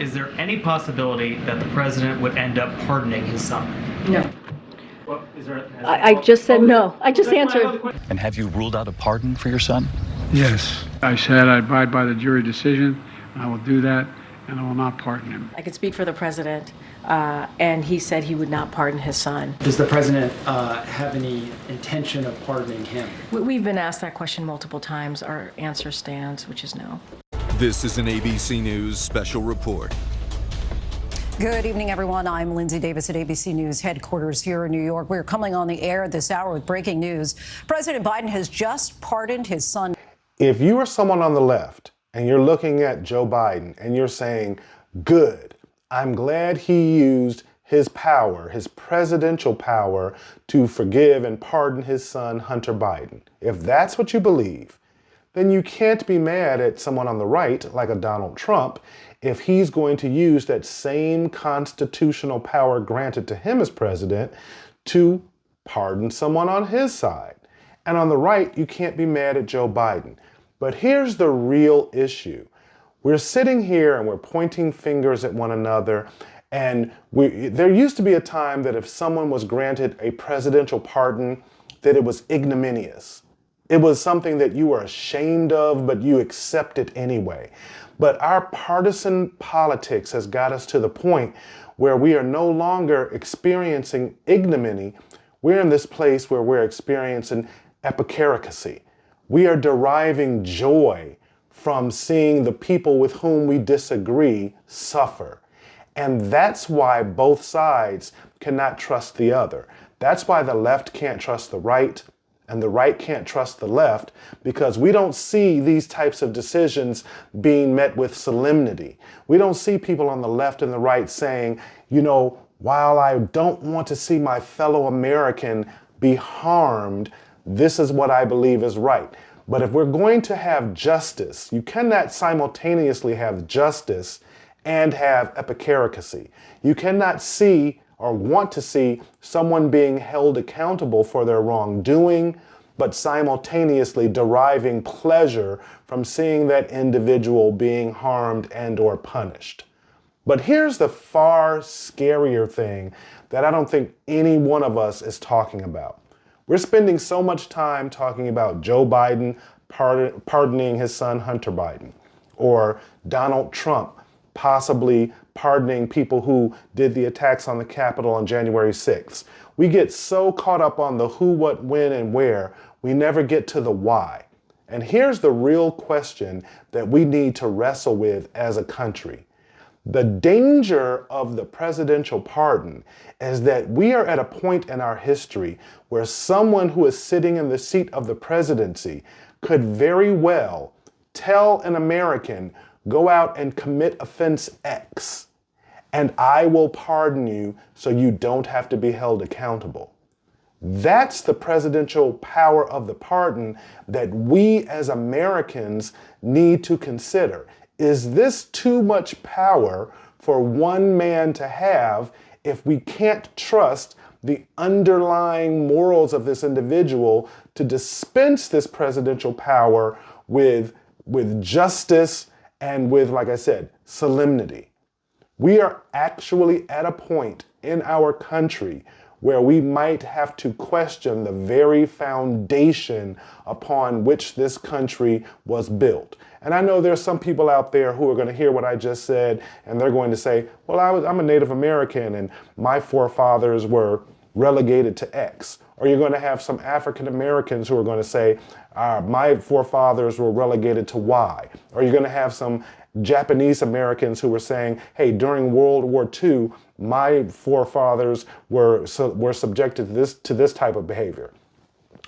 Is there any possibility that the president would end up pardoning his son? No. Well, I just said no. I just answered. And have you ruled out a pardon for your son? Yes. I said I abide by the jury decision. I will do that, and I will not pardon him. I could speak for the president, and he said he would not pardon his son. Does the president have any intention of pardoning him? We've been asked that question multiple times. Our answer stands, which is no. This is an ABC News special report. Good evening, everyone. I'm Lindsay Davis at ABC News headquarters here in New York. We're coming on the air this hour with breaking news. President Biden has just pardoned his son. If you are someone on the left and you're looking at Joe Biden and you're saying, good, I'm glad he used his power, his presidential power, to forgive and pardon his son, Hunter Biden. If that's what you believe, then you can't be mad at someone on the right, like a Donald Trump, if he's going to use that same constitutional power granted to him as president to pardon someone on his side. And on the right, you can't be mad at Joe Biden. But here's the real issue. We're sitting here and we're pointing fingers at one another, and there used to be a time that if someone was granted a presidential pardon, that it was ignominious. It was something that you were ashamed of, but you accept it anyway. But our partisan politics has got us to the point where we are no longer experiencing ignominy. We're in this place where we're experiencing epicaricacy. We are deriving joy from seeing the people with whom we disagree suffer. And that's why both sides cannot trust the other. That's why the left can't trust the right, and the right can't trust the left, because we don't see these types of decisions being met with solemnity. We don't see people on the left and the right saying, you know, while I don't want to see my fellow American be harmed, this is what I believe is right. But if we're going to have justice, you cannot simultaneously have justice and have epicaricacy. You cannot see or want to see someone being held accountable for their wrongdoing, but simultaneously deriving pleasure from seeing that individual being harmed and or punished. But here's the far scarier thing that I don't think any one of us is talking about. We're spending so much time talking about Joe Biden pardoning his son Hunter Biden, or Donald Trump possibly pardoning people who did the attacks on the Capitol on January 6th. We get so caught up on the who, what, when, and where, we never get to the why. And here's the real question that we need to wrestle with as a country. The danger of the presidential pardon is that we are at a point in our history where someone who is sitting in the seat of the presidency could very well tell an American, go out and commit offense X, and I will pardon you so you don't have to be held accountable. That's the presidential power of the pardon that we as Americans need to consider. Is this too much power for one man to have if we can't trust the underlying morals of this individual to dispense this presidential power with justice and with, like I said, solemnity? We are actually at a point in our country where we might have to question the very foundation upon which this country was built. And I know there's some people out there who are going to hear what I just said, and they're going to say, well, I'm a Native American and my forefathers were relegated to X. Or you're going to have some African Americans who are going to say, my forefathers were relegated to Y. Or you're going to have some Japanese Americans who were saying, hey, during World War II, my forefathers were subjected to this type of behavior.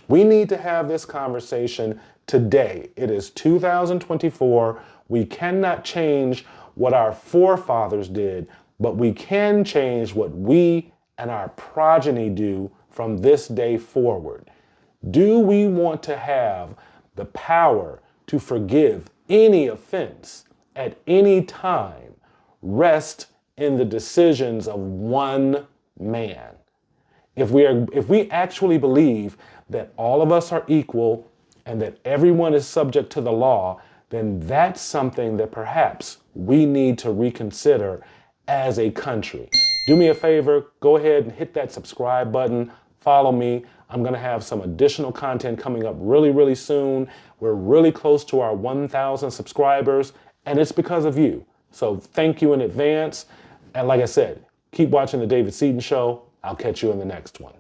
We need to have this conversation today. It is 2024. We cannot change what our forefathers did, but we can change what we and our progeny do from this day forward. Do we want to have the power to forgive any offense at any time rest in the decisions of one man? If we actually believe that all of us are equal and that everyone is subject to the law, then that's something that perhaps we need to reconsider as a country. Do me a favor, go ahead and hit that subscribe button, follow me. I'm gonna have some additional content coming up really, really soon. We're really close to our 1,000 subscribers, and it's because of you. So thank you in advance. And like I said, keep watching The David Seaton Show. I'll catch you in the next one.